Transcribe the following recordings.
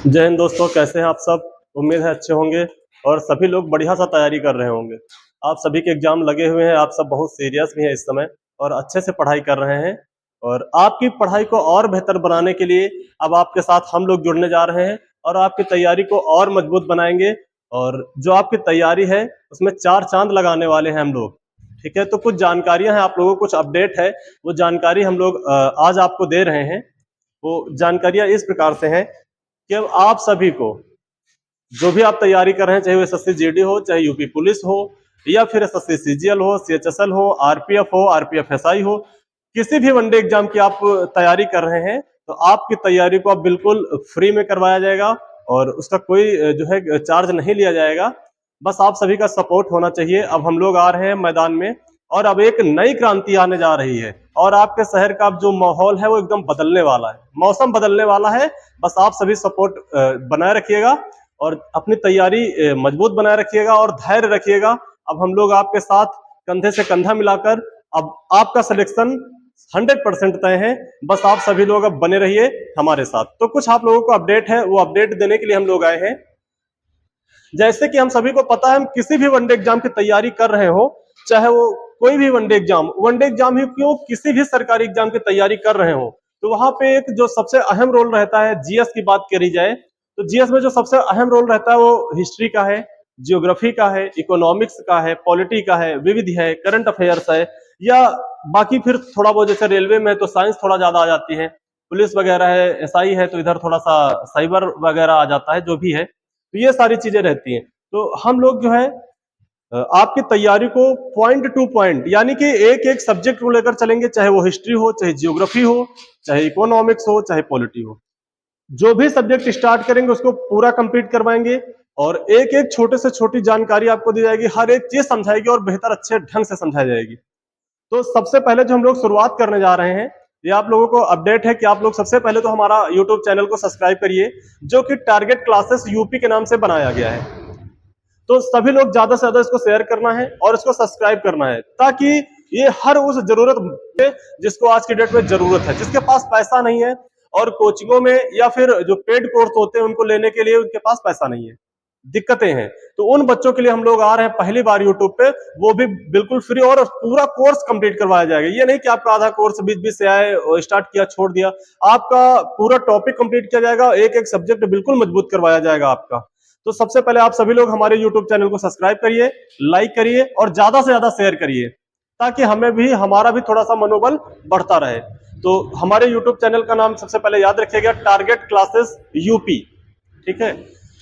जय हिंद दोस्तों, कैसे हैं आप सब। उम्मीद है अच्छे होंगे और सभी लोग बढ़िया सा तैयारी कर रहे होंगे। आप सभी के एग्जाम लगे हुए हैं, आप सब बहुत सीरियस भी हैं इस समय और अच्छे से पढ़ाई कर रहे हैं। और आपकी पढ़ाई को और बेहतर बनाने के लिए अब आपके साथ हम लोग जुड़ने जा रहे हैं और आपकी तैयारी को और मजबूत बनाएंगे। और जो आपकी तैयारी है उसमें चार चांद लगाने वाले हैं हम लोग। ठीक है, तो कुछ जानकारियां हैं आप लोगों को, कुछ अपडेट है, वो जानकारी हम लोग आज आपको दे रहे हैं। वो जानकारियां इस प्रकार से हैं कि अब आप सभी को जो भी आप तैयारी कर रहे हैं, चाहे वो एसएससी जीडी हो, चाहे यूपी पुलिस हो, या फिर एसएससी सीजीएल हो, सीएचएसएल हो, आरपीएफ हो, आरपीएफ एसआई हो, किसी भी वनडे एग्जाम की आप तैयारी कर रहे हैं तो आपकी तैयारी को अब बिल्कुल फ्री में करवाया जाएगा और उसका कोई जो है चार्ज नहीं लिया जाएगा। बस आप सभी का सपोर्ट होना चाहिए। अब हम लोग आ रहे हैं मैदान में और अब एक नई क्रांति आने जा रही है और आपके शहर का जो माहौल है वो एकदम बदलने वाला है, मौसम बदलने वाला है। बस आप सभी सपोर्ट बनाए रखिएगा और अपनी तैयारी मजबूत बनाए रखिएगा और धैर्य रखिएगा। अब हम लोग आपके साथ कंधे से कंधा मिलाकर अब आपका सिलेक्शन 100% तय है। बस आप सभी लोग अब बने रहिए हमारे साथ। तो कुछ आप लोगों को अपडेट है, वो अपडेट देने के लिए हम लोग आए हैं। जैसे कि हम सभी को पता है, हम किसी भी वनडे एग्जाम की तैयारी कर रहे हो, चाहे वो कोई भी वनडे एग्जाम ही क्यों, किसी भी सरकारी एग्जाम की तैयारी कर रहे हो, तो वहां पे एक जो सबसे अहम रोल रहता है, जीएस की बात करी जाए तो जीएस में जो सबसे अहम रोल रहता है वो हिस्ट्री का है, जियोग्राफी का है, इकोनॉमिक्स का है, पॉलिटी का है, विविध है, करंट अफेयर्स है, या बाकी फिर थोड़ा बहुत जैसे रेलवे में तो साइंस थोड़ा ज्यादा आ जाती है, पुलिस वगैरह है, एसआई है तो इधर थोड़ा सा साइबर वगैरह आ जाता है, जो भी है। तो ये सारी चीजें रहती हैं। तो हम लोग जो है आपकी तैयारी को पॉइंट टू पॉइंट, यानी कि एक एक सब्जेक्ट को लेकर चलेंगे, चाहे वो हिस्ट्री हो, चाहे जियोग्राफी हो, चाहे इकोनॉमिक्स हो, चाहे पॉलिटी हो। जो भी सब्जेक्ट स्टार्ट करेंगे उसको पूरा कंप्लीट करवाएंगे और एक एक छोटे से छोटी जानकारी आपको दी जाएगी, हर एक चीज समझाएगी और बेहतर अच्छे ढंग से समझाई जाएगी। तो सबसे पहले जो हम लोग शुरुआत करने जा रहे हैं, ये आप लोगों को अपडेट है कि आप लोग सबसे पहले तो हमारा यूट्यूब चैनल को सब्सक्राइब करिए, जो कि टारगेट क्लासेस यूपी के नाम से बनाया गया है। तो सभी लोग ज्यादा से ज्यादा इसको शेयर करना है और इसको सब्सक्राइब करना है, ताकि ये हर उस जरूरत जिसको आज की डेट में जरूरत है, जिसके पास पैसा नहीं है और कोचिंगों में या फिर जो पेड कोर्स होते हैं उनको लेने के लिए उनके पास पैसा नहीं है, दिक्कतें हैं, तो उन बच्चों के लिए हम लोग आ रहे हैं पहली बार यूट्यूब पे, वो भी बिल्कुल फ्री और पूरा कोर्स कंप्लीट करवाया जाएगा। ये नहीं कि आपका आधा कोर्स बीच बीच से आए और स्टार्ट किया छोड़ दिया, आपका पूरा टॉपिक कंप्लीट किया जाएगा, एक एक सब्जेक्ट बिल्कुल मजबूत करवाया जाएगा आपका। तो सबसे पहले आप सभी लोग हमारे यूट्यूब चैनल को सब्सक्राइब करिए, लाइक करिए और ज्यादा से ज्यादा शेयर करिए, ताकि हमें भी, हमारा भी थोड़ा सा मनोबल बढ़ता रहे। तो हमारे यूट्यूब चैनल का नाम सबसे पहले याद रखिएगा, टारगेट क्लासेस यूपी। ठीक है,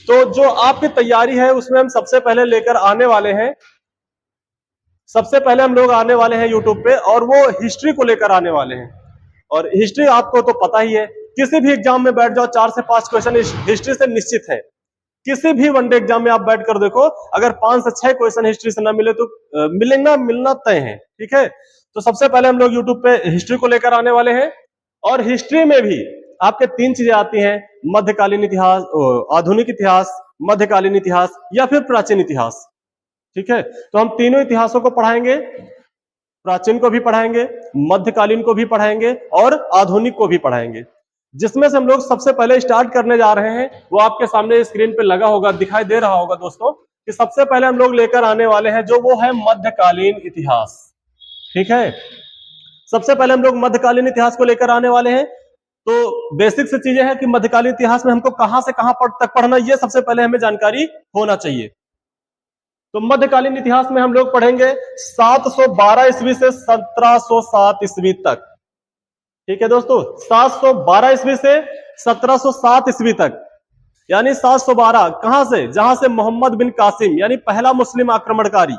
तो जो आपकी तैयारी है उसमें हम सबसे पहले लेकर आने वाले हैं, सबसे पहले हम लोग आने वाले हैं यूट्यूब पे और वो हिस्ट्री को लेकर आने वाले हैं। और हिस्ट्री आपको तो पता ही है, किसी भी एग्जाम में बैठ जाओ 4 से 5 क्वेश्चन हिस्ट्री से निश्चित है। किसी भी वनडे एग्जाम में आप बैठ कर देखो, अगर 5 से 6 क्वेश्चन हिस्ट्री से ना मिले तो मिलना तय है। ठीक है, तो सबसे पहले हम लोग यूट्यूब पे हिस्ट्री को लेकर आने वाले हैं और हिस्ट्री में भी आपके 3 चीजें आती हैं, मध्यकालीन इतिहास, आधुनिक इतिहास, मध्यकालीन इतिहास या फिर प्राचीन इतिहास। ठीक है, तो हम तीनों इतिहासों को पढ़ाएंगे, प्राचीन को भी पढ़ाएंगे, मध्यकालीन को भी पढ़ाएंगे और आधुनिक को भी पढ़ाएंगे। जिसमें से हम लोग सबसे पहले स्टार्ट करने जा रहे हैं वो आपके सामने स्क्रीन पे लगा होगा, दिखाई दे रहा होगा दोस्तों, कि सबसे पहले हम लोग लेकर आने वाले हैं जो वो है मध्यकालीन इतिहास। ठीक है, सबसे पहले हम लोग मध्यकालीन इतिहास को लेकर आने वाले हैं। तो बेसिक से चीजें हैं कि मध्यकालीन इतिहास में हमको कहां से कहां तक पढ़ना, ये सबसे पहले हमें जानकारी होना चाहिए। तो मध्यकालीन इतिहास में हम लोग पढ़ेंगे 712 ईस्वी से 1707 ईस्वी तक। ठीक है दोस्तों, 712 ईस्वी से 1707 ईस्वी तक, यानी 712 कहां से, जहां से मोहम्मद बिन कासिम यानी पहला मुस्लिम आक्रमणकारी,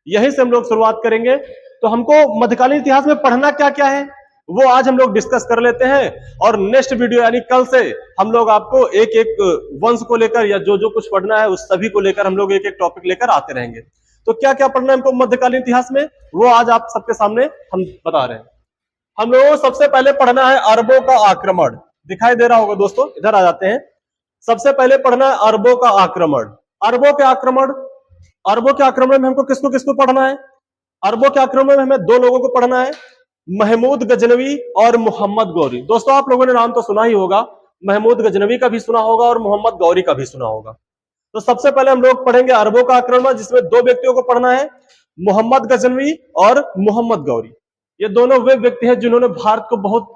यही से हम लोग शुरुआत करेंगे। तो हमको मध्यकालीन इतिहास में पढ़ना क्या क्या है वो आज हम लोग डिस्कस कर लेते हैं और नेक्स्ट वीडियो यानी कल से हम लोग आपको एक एक वंश को लेकर या जो जो कुछ पढ़ना है उस सभी को लेकर हम लोग एक एक टॉपिक लेकर आते रहेंगे। तो क्या क्या पढ़ना है हमको मध्यकालीन इतिहास में, वो आज आप सबके सामने हम बता रहे हैं। हम लोगों को सबसे पहले पढ़ना है अरबों का आक्रमण। दिखाई दे रहा होगा दोस्तों, इधर आ जाते हैं। सबसे पहले पढ़ना है अरबों का आक्रमण। अरबों के आक्रमण, अरबों के आक्रमण में हमको किसको किसको पढ़ना है? अरबों के आक्रमण में हमें 2 लोगों को पढ़ना है, महमूद गजनवी और मोहम्मद गौरी। दोस्तों आप लोगों ने नाम तो सुना ही होगा, महमूद गजनवी का भी सुना होगा और मोहम्मद गौरी का भी सुना होगा। तो सबसे पहले हम लोग पढ़ेंगे अरबों का आक्रमण, जिसमें दो व्यक्तियों को पढ़ना है, मोहम्मद गजनवी और मोहम्मद गौरी। ये दोनों वे व्यक्ति हैं जिन्होंने भारत को बहुत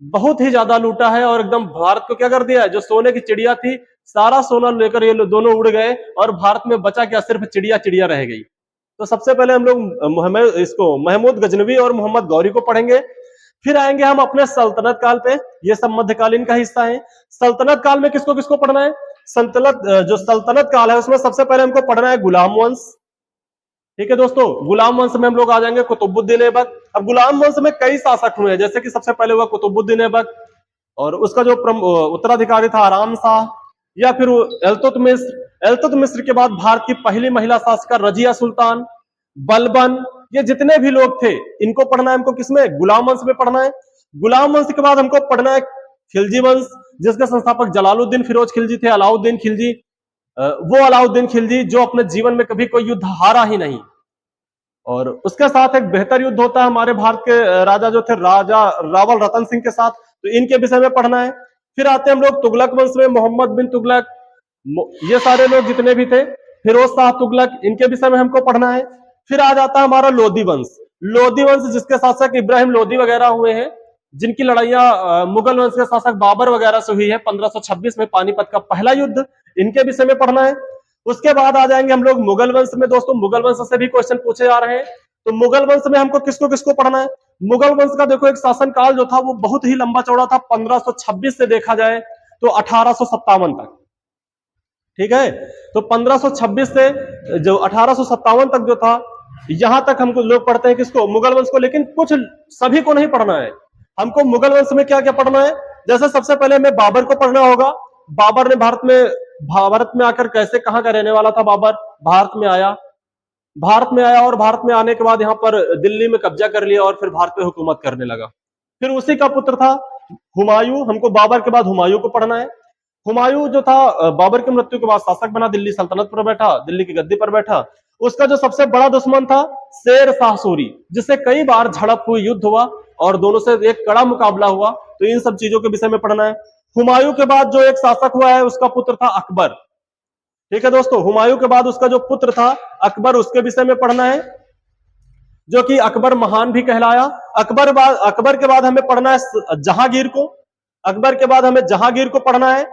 बहुत ही ज्यादा लूटा है और एकदम भारत को क्या कर दिया है, जो सोने की चिड़िया थी सारा सोना लेकर ये दोनों उड़ गए और भारत में बचा क्या, सिर्फ चिड़िया चिड़िया रह गई। तो सबसे पहले हम लोग महमूद गजनवी और मोहम्मद गौरी को पढ़ेंगे। फिर आएंगे हम अपने सल्तनत काल पे, ये सब मध्यकालीन का हिस्सा है। सल्तनत काल में किसको किसको पढ़ना है, जो सल्तनत काल है उसमें सबसे पहले हमको पढ़ना है गुलाम वंश। ठीक है दोस्तों, गुलाम वंश में हम लोग आ जाएंगे कुतुबुद्दीन ऐबक। अब गुलाम वंश में कई शासक हुए हैं, जैसे कि सबसे पहले हुआ कुतुबुद्दीन ऐबक और उसका जो उत्तराधिकारी था आराम शाह, या फिर इल्तुतमिश के बाद भारत की पहली महिला शासक रजिया सुल्तान, बलबन, ये जितने भी लोग थे इनको पढ़ना है हमको, किसमें, गुलाम वंश में पढ़ना है। गुलाम वंश के बाद हमको पढ़ना है खिलजी वंश, जिसके संस्थापक जलालुद्दीन फिरोज खिलजी थे, अलाउद्दीन खिलजी। वो अलाउद्दीन खिलजी जो अपने जीवन में कभी कोई युद्ध हारा ही नहीं, और उसके साथ एक बेहतर युद्ध होता है हमारे भारत के राजा जो थे राजा रावल रतन सिंह के साथ, तो इनके विषय में पढ़ना है। फिर आते हैं हम लोग तुगलक वंश में, मोहम्मद बिन तुगलक, ये सारे लोग जितने भी थे, फिरोज शाह तुगलक, इनके विषय में हमको पढ़ना है। फिर आ जाता है हमारा लोधी वंश। लोधी वंश जिसके शासक इब्राहिम लोधी वगैरह हुए हैं, जिनकी लड़ाइयां मुगल वंश के शासक बाबर वगैरह से हुई है 1526 में पानीपत का पहला युद्ध, इनके विषय में पढ़ना है। उसके बाद आ जाएंगे हम लोग मुगल वंश में। दोस्तों मुगल वंश से भी क्वेश्चन पूछे जा रहे हैं, तो मुगल वंश में हमको किसको किसको पढ़ना है। मुगल वंश का देखो एक शासन काल जो था वो बहुत ही लंबा चौड़ा था, 1526 से देखा जाए तो 1857 तक। ठीक है, तो 1526 से जो 1857 तक जो था, यहां तक हमको लोग पढ़ते हैं किसको, मुगल वंश को। लेकिन कुछ सभी को नहीं पढ़ना है हमको। मुगल वंश में क्या क्या पढ़ना है, जैसे सबसे पहले हमें बाबर को पढ़ना होगा। बाबर ने भारत में आकर कैसे, कहां का रहने वाला था बाबर, भारत में आया और भारत में आने के बाद यहाँ पर दिल्ली में कब्जा कर लिया और फिर भारत पे हुकूमत करने लगा। फिर उसी का पुत्र था हुमायूं, हमको बाबर के बाद हुमायूं को पढ़ना है। हुमायूं जो था बाबर की मृत्यु के बाद शासक बना, दिल्ली सल्तनत पर बैठा, दिल्ली की गद्दी पर बैठा। उसका जो सबसे बड़ा दुश्मन था शेर शाह सूरी, जिससे कई बार झड़प हुई, युद्ध हुआ और दोनों से एक कड़ा मुकाबला हुआ। तो इन सब चीजों के विषय में पढ़ना है। हुमायूं के बाद जो एक शासक हुआ है उसका पुत्र था अकबर। ठीक है दोस्तों, हुमायूं के बाद उसका जो पुत्र था अकबर, उसके विषय में पढ़ना है, जो कि अकबर महान भी कहलाया। अकबर के बाद हमें पढ़ना है जहांगीर को। अकबर के बाद हमें जहांगीर को पढ़ना है।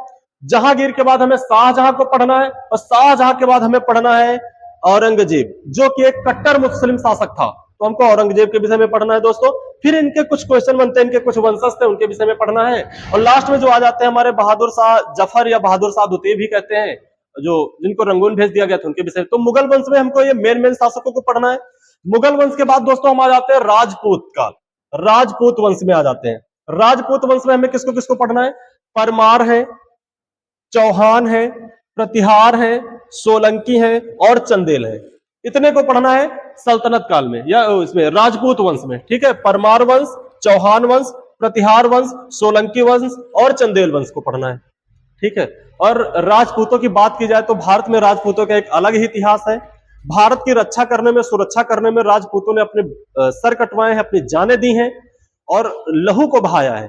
जहांगीर के बाद हमें शाहजहां को पढ़ना है, और शाहजहां के बाद हमें पढ़ना है औरंगजेब, जो कि एक कट्टर मुस्लिम शासक था। तो हमको औरंगजेब के विषय में पढ़ना है दोस्तों। फिर इनके कुछ क्वेश्चन बनते हैं, इनके कुछ वंशज थे, उनके विषय में पढ़ना है। और लास्ट में जो आ जाते हैं हमारे बहादुर शाह जफर या बहादुर शाह द्वितीय भी कहते हैं, जो जिनको रंगून भेज दिया गया था, उनके विषय। तो मुगल वंश में हमको ये मेन शासकों को पढ़ना है। मुगल वंश के बाद दोस्तों हम आ जाते हैं राजपूत काल, राजपूत वंश में आ जाते हैं। राजपूत वंश में हमें किसको किसको पढ़ना है, परमार है, चौहान है, प्रतिहार है, सोलंकी है और चंदेल है। इतने को पढ़ना है सल्तनत काल में या इसमें राजपूत वंश में। ठीक है, परमार वंश, चौहान वंश, प्रतिहार वंश, सोलंकी वंश और चंदेल वंश को पढ़ना है। ठीक है, और राजपूतों की बात की जाए तो भारत में राजपूतों का एक अलग ही इतिहास है। भारत की रक्षा करने में, सुरक्षा करने में राजपूतों ने अपने सर कटवाए हैं, अपनी जानें दी हैं और लहू को बहाया है।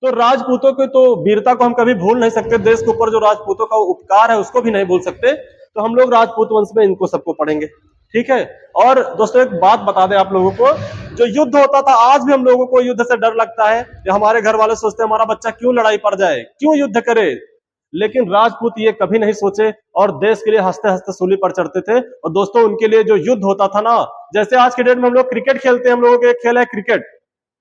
तो राजपूतों की तो वीरता को हम कभी भूल नहीं सकते, देश के ऊपर जो राजपूतों का उपकार है उसको भी नहीं भूल सकते। तो हम लोग राजपूत वंश में इनको सबको पढ़ेंगे। ठीक है, और दोस्तों एक बात बता दें आप लोगों को, जो युद्ध होता था, आज भी हम लोगों को युद्ध से डर लगता है। कि हमारे घर वाले सोचते हैं हमारा बच्चा क्यों लड़ाई पड़ जाए, क्यों युद्ध करे, लेकिन राजपूत ये कभी नहीं सोचे और देश के लिए हंसते हंसते सूली पर चढ़ते थे। और दोस्तों उनके लिए जो युद्ध होता था ना, जैसे आज के डेट में हम लोग क्रिकेट खेलते हैं, हम लोगों का एक खेल है क्रिकेट,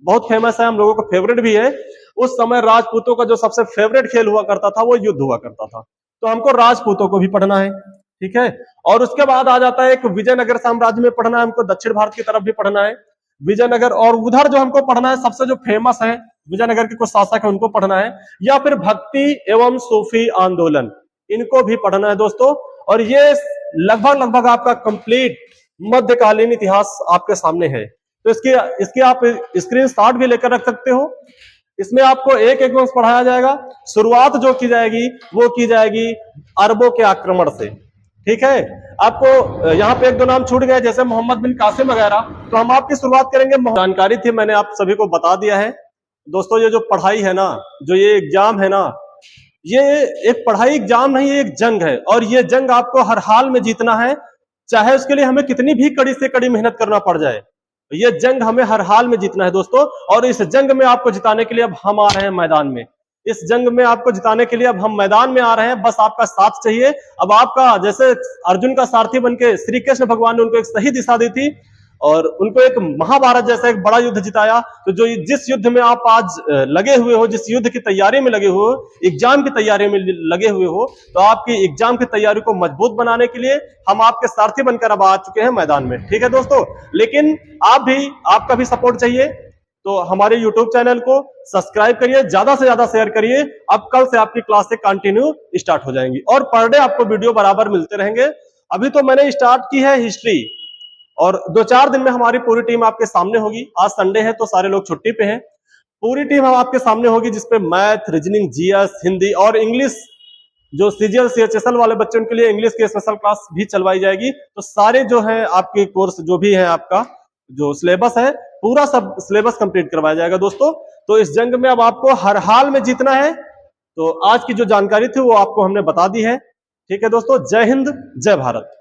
बहुत फेमस है, हम लोगों को फेवरेट भी है। उस समय राजपूतों का जो सबसे फेवरेट खेल हुआ करता था वो युद्ध हुआ करता था। तो हमको राजपूतों को भी पढ़ना है। ठीक है, और उसके बाद आ जाता है एक विजयनगर साम्राज्य में पढ़ना है हमको, दक्षिण भारत की तरफ भी पढ़ना है विजयनगर। और उधर जो हमको पढ़ना है सबसे जो फेमस है विजयनगर के कुछ शासक है उनको पढ़ना है, या फिर भक्ति एवं सूफी आंदोलन, इनको भी पढ़ना है दोस्तों। और ये लगभग आपका कंप्लीट मध्यकालीन इतिहास आपके सामने है। तो इसकी आप स्क्रीनशॉट भी लेकर रख सकते हो। इसमें आपको एक एक वंश पढ़ाया जाएगा। शुरुआत जो की जाएगी वो की जाएगी अरबों के आक्रमण से। ठीक है, आपको यहाँ पे एक दो नाम छूट गए जैसे मोहम्मद बिन कासिम वगैरह, तो हम आपकी शुरुआत करेंगे। जानकारी थी, मैंने आप सभी को बता दिया है। दोस्तों ये जो पढ़ाई है ना, जो ये एग्जाम है ना, ये एक पढ़ाई एग्जाम नहीं, ये एक जंग है, और ये जंग आपको हर हाल में जीतना है, चाहे उसके लिए हमें कितनी भी कड़ी से कड़ी मेहनत करना पड़ जाए। ये जंग हमें हर हाल में जीतना है दोस्तों, और इस जंग में आपको जिताने के लिए अब हम आ रहे हैं मैदान में। इस जंग में आपको जिताने के लिए अब हम मैदान में आ रहे हैं, बस आपका साथ चाहिए। अब आपका, जैसे अर्जुन का सारथी बनके श्री कृष्ण भगवान ने उनको एक सही दिशा दी थी और उनको एक महाभारत जैसा एक बड़ा युद्ध जिताया, तो जो जिस युद्ध में आप आज लगे हुए हो, जिस युद्ध की तैयारी में लगे हो, एग्जाम की तैयारी में लगे हुए हो, तो आपकी एग्जाम की तैयारी को मजबूत बनाने के लिए हम आपके सारथी बनकर अब आ चुके हैं मैदान में। ठीक है दोस्तों, लेकिन आपका भी सपोर्ट चाहिए, तो हमारे YouTube चैनल को सब्सक्राइब करिए, ज्यादा से ज्यादा शेयर करिए। अब कल से आपकी क्लासें कंटिन्यू स्टार्ट हो जाएंगी और पर डे आपको वीडियो बराबर मिलते रहेंगे। अभी तो मैंने स्टार्ट की है हिस्ट्री, और 2-4 दिन में हमारी पूरी टीम आपके सामने होगी। आज संडे है तो सारे लोग छुट्टी पे हैं। पूरी टीम हम आपके सामने होगी, जिसपे मैथ, रीजनिंग, जीएस, हिंदी और इंग्लिश, जो सीजीएल सीएचएसएल वाले बच्चों के लिए इंग्लिश की स्पेशल क्लास भी चलवाई जाएगी। तो सारे जो है आपके कोर्स, जो भी है आपका जो सिलेबस है, पूरा सब सिलेबस कंप्लीट करवाया जाएगा दोस्तों। तो इस जंग में अब आपको हर हाल में जीतना है। तो आज की जो जानकारी थी वो आपको हमने बता दी है। ठीक है दोस्तों, जय हिंद, जय भारत।